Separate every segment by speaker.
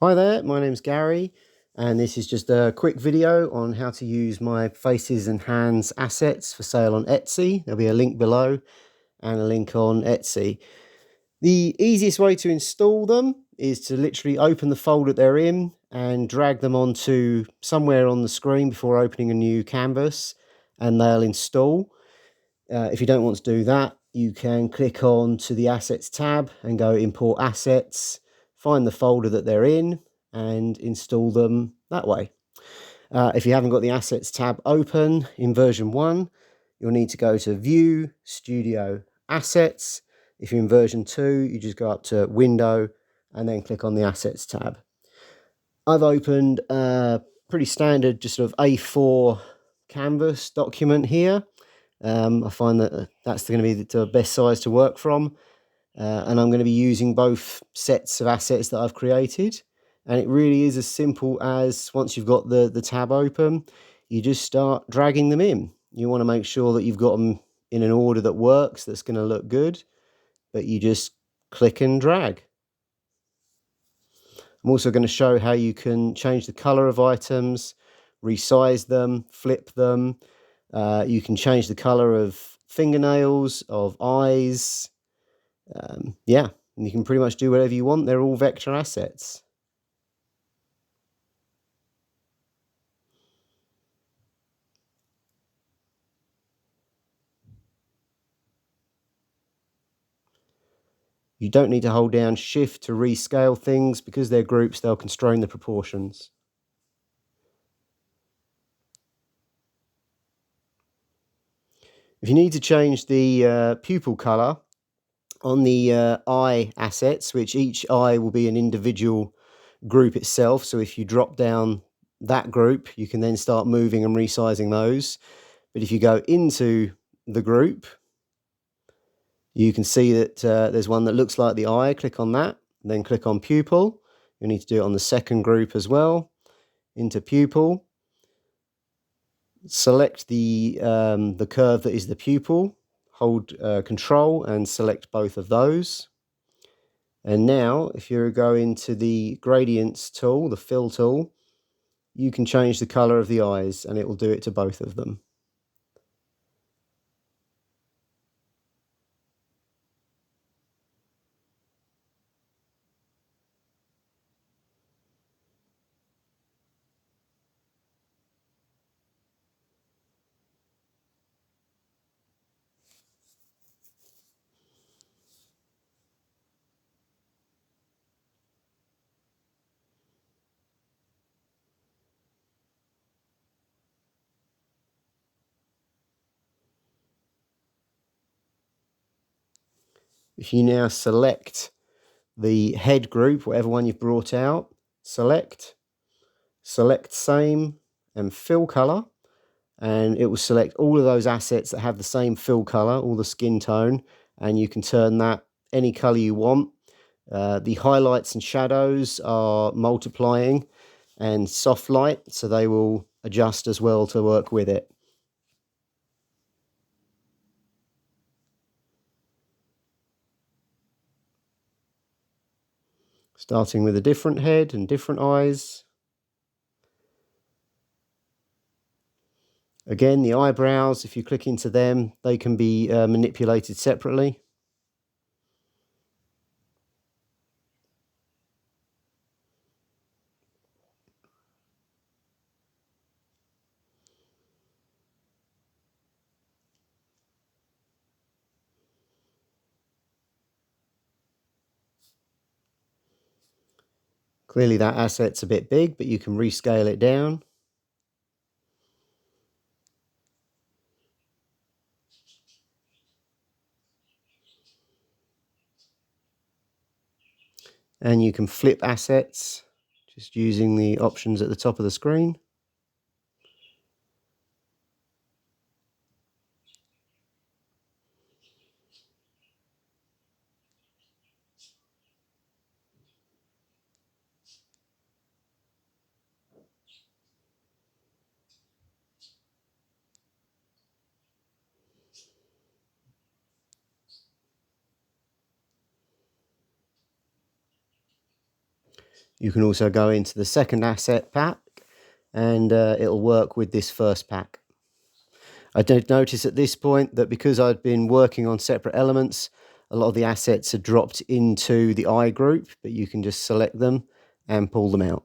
Speaker 1: Hi there, my name's Gary, and this is just a quick video on how to use my faces and hands assets for sale on Etsy. There'll be a link below and a link on Etsy. The easiest way to install them is to literally open the folder they're in and drag them onto somewhere on the screen before opening a new canvas, and they'll install. If you don't want to do that, you can click on to the Assets tab and go Import Assets, find the folder that they're in, and install them that way. If you haven't got the Assets tab open in version 1, you'll need to go to View, Studio, Assets. If you're in version 2, you just go up to Window and then click on the Assets tab. I've opened a pretty standard just sort of A4 canvas document here. I find that that's going to be the best size to work from, and I'm going to be using both sets of assets that I've created. And it really is as simple as, once you've got the tab open, you just start dragging them in. You want to make sure that you've got them in an order that works, that's going to look good, but you just click and drag. I'm also going to show how you can change the color of items, resize them, flip them. You can change the color of fingernails, of eyes. Yeah, and you can pretty much do whatever you want. They're all vector assets. You don't need to hold down Shift to rescale things. Because they're groups, they'll constrain the proportions. If you need to change the pupil color on the eye assets, which each eye will be an individual group itself, so if you drop down that group, you can then start moving and resizing those. But if you go into the group, you can see that there's one that looks like the eye. Click on that, then click on pupil. You need to do it on the second group as well. Into pupil, select the curve that is the pupil, hold Control and select both of those. And now if you go into the gradients tool, the fill tool, you can change the color of the eyes and it will do it to both of them. If you now select the head group, whatever one you've brought out, select same and fill color, and it will select all of those assets that have the same fill color, all the skin tone, and you can turn that any color you want. The highlights and shadows are multiplying and soft light, so they will adjust as well to work with it. Starting with a different head and different eyes. Again, the eyebrows, if you click into them, they can be manipulated separately. Clearly that asset's a bit big, but you can rescale it down. And you can flip assets just using the options at the top of the screen. You can also go into the second asset pack and it'll work with this first pack. I did notice at this point that because I'd been working on separate elements, a lot of the assets are dropped into the eye group, but you can just select them and pull them out.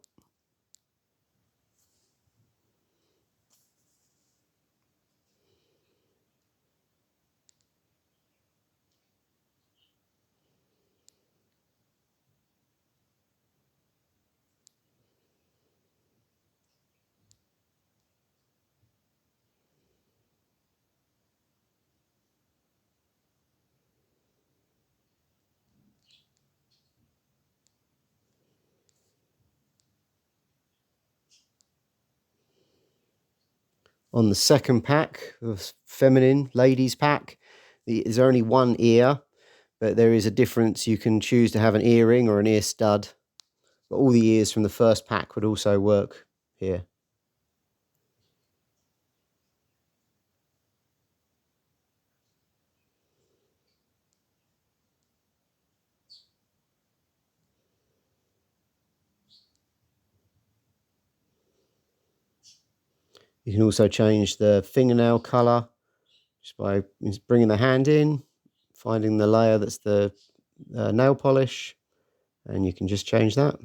Speaker 1: On the second pack, the feminine ladies pack, there's only one ear, but there is a difference. You can choose to have an earring or an ear stud, but all the ears from the first pack would also work here. You can also change the fingernail colour just by bringing the hand in, finding the layer that's the nail polish, and you can just change that.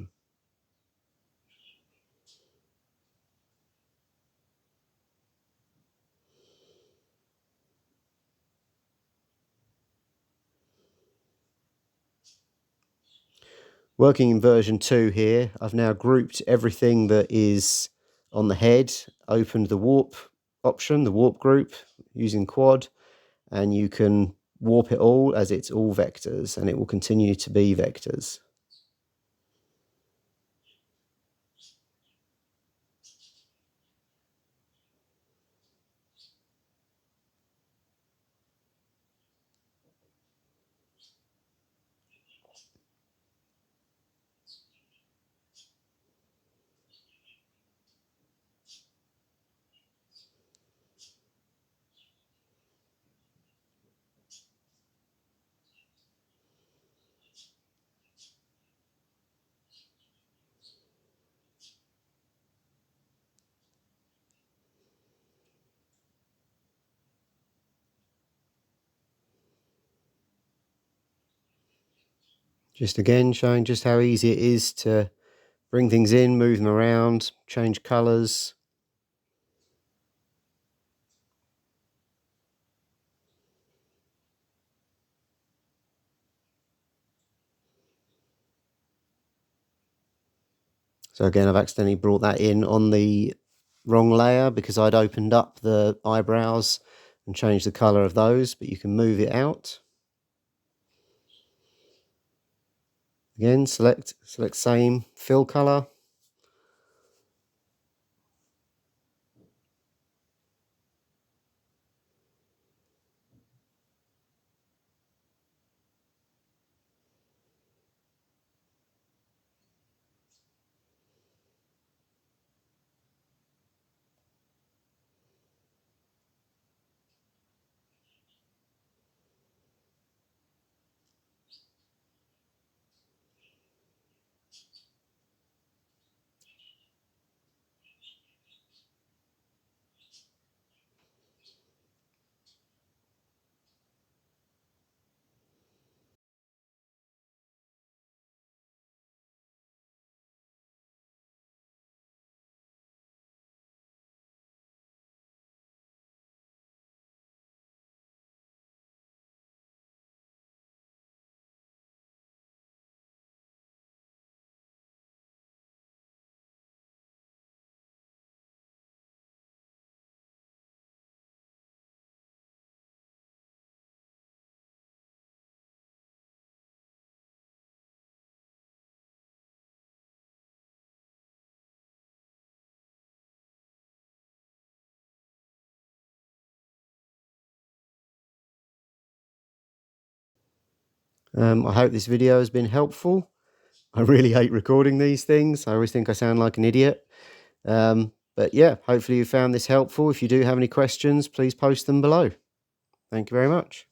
Speaker 1: Working in version 2 here, I've now grouped everything that is on the head, opened the warp option, the warp group, using quad, and you can warp it all as it's all vectors, and it will continue to be vectors. Just again showing just how easy it is to bring things in, move them around, change colours. So again, I've accidentally brought that in on the wrong layer because I'd opened up the eyebrows and changed the colour of those, but you can move it out. Again, select same fill colour. I hope this video has been helpful. I really hate recording these things. I always think I sound like an idiot. But yeah, hopefully you found this helpful. If you do have any questions, please post them below. Thank you very much.